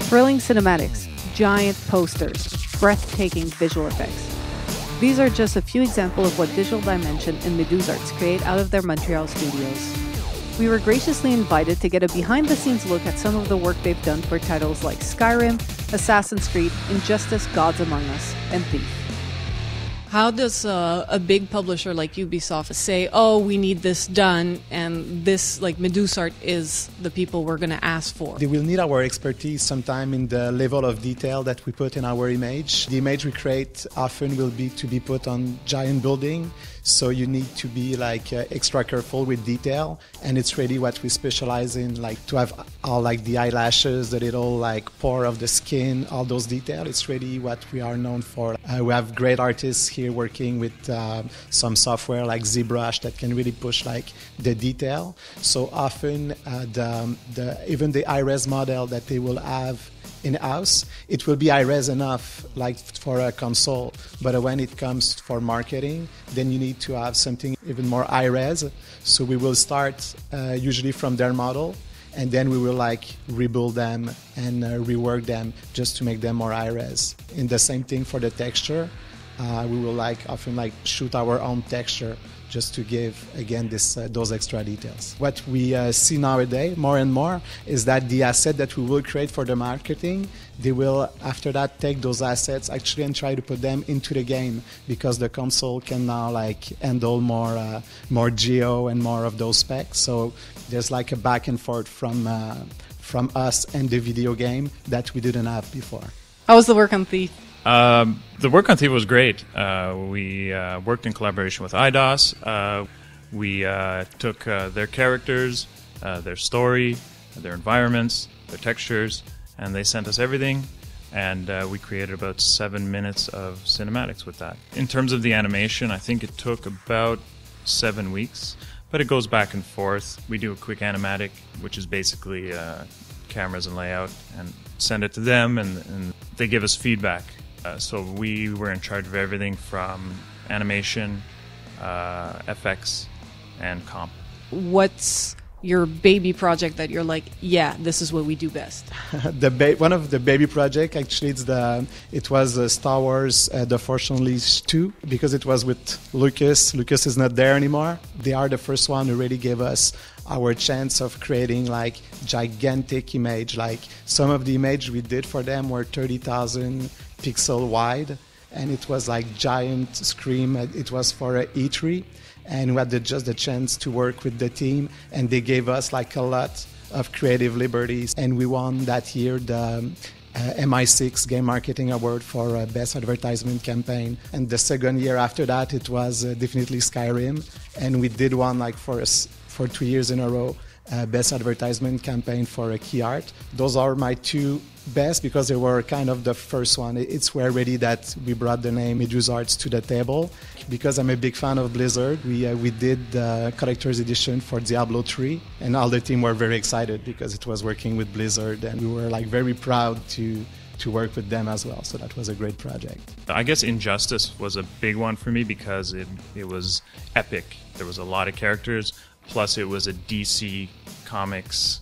Thrilling cinematics, giant posters, breathtaking visual effects. These are just a few examples of what Digital Dimension and Meduzarts create out of their Montreal studios. We were graciously invited to get a behind-the-scenes look at some of the work they've done for titles like Skyrim, Assassin's Creed, Injustice, Gods Among Us, and Thief. How does a big publisher like Ubisoft say, oh, we need this done, and this, like Meduzart, is the people we're going to ask for? They will need our expertise sometime in the level of detail that we put in our image. The image we create often will be to be put on giant building, so you need to be extra careful with detail, and it's really what we specialize in, like to have all the eyelashes, the little pore of the skin, all those details. It's really what we are known for. We have great artists here working with some software like ZBrush that can really push the detail. So often even the high-res model that they will have in-house, it will be high-res enough for a console, but when it comes for marketing, then you need to have something even more high-res. So we will start usually from their model, and then we will rebuild them and rework them just to make them more high-res. And the same thing for the texture. We will often shoot our own texture just to give, again, those extra details. What we see nowadays, more and more, is that the asset that we will create for the marketing, they will, after that, take those assets actually and try to put them into the game, because the console can now handle more geo and more of those specs. So there's a back and forth from us and the video game that we didn't have before. How was the work on Thief? The work on Thief was great. We worked in collaboration with IDOS. We took their characters, their story, their environments, their textures, and they sent us everything. And we created about 7 minutes of cinematics with that. In terms of the animation, I think it took about 7 weeks, but it goes back and forth. We do a quick animatic, which is basically cameras and layout, and send it to them, and they give us feedback. So we were in charge of everything from animation, FX, and comp. What's your baby project that you're like, yeah, this is what we do best? One of the baby project, actually, it was Star Wars The Force Unleashed 2, because it was with Lucas. Lucas is not there anymore. They are the first one who really gave us our chance of creating gigantic image. Some of the image we did for them were 30,000 pixel wide, and it was giant screen. It was for E3, and we had just the chance to work with the team, and they gave us a lot of creative liberties, and we won that year the MI6 Game Marketing Award for Best Advertisement Campaign. And the second year after that, it was definitely Skyrim, and we did one for 2 years in a row, Best Advertisement Campaign for Key Art. Those are my two best, because they were kind of the first one. It's where really that we brought the name Meduzarts to the table. Because I'm a big fan of Blizzard, we did the collector's edition for Diablo 3, and all the team were very excited because it was working with Blizzard, and we were very proud to work with them as well. So that was a great project. I guess Injustice was a big one for me because it was epic. There was a lot of characters, plus it was a DC Comics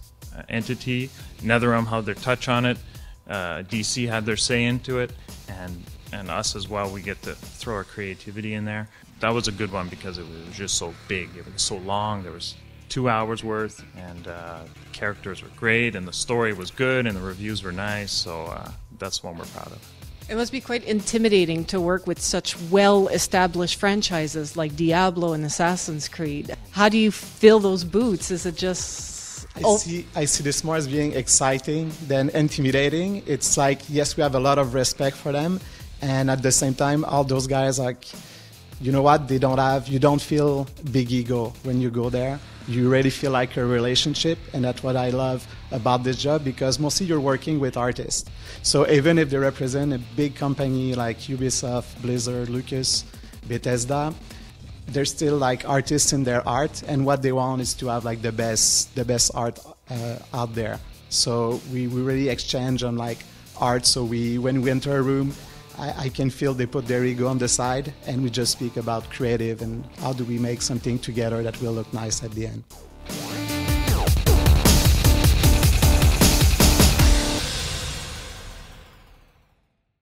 entity. NetherRealm had their touch on it. DC had their say into it, and us as well. We get to throw our creativity in there. That was a good one because it was just so big. It was so long. There was 2 hours worth, and the characters were great, and the story was good, and the reviews were nice. So that's one we're proud of. It must be quite intimidating to work with such well-established franchises like Diablo and Assassin's Creed. How do you fill those boots? Is it just... I see this more as being exciting than intimidating. It's yes, we have a lot of respect for them, and at the same time, all those guys you know what, you don't feel big ego when you go there. You really feel like a relationship, and that's what I love about this job, because mostly you're working with artists. So even if they represent a big company like Ubisoft, Blizzard, Lucas, Bethesda, they're still artists in their art, and what they want is to have the best art out there. So we really exchange on art. So when we enter a room, I can feel they put their ego on the side, and we just speak about creative and how do we make something together that will look nice at the end.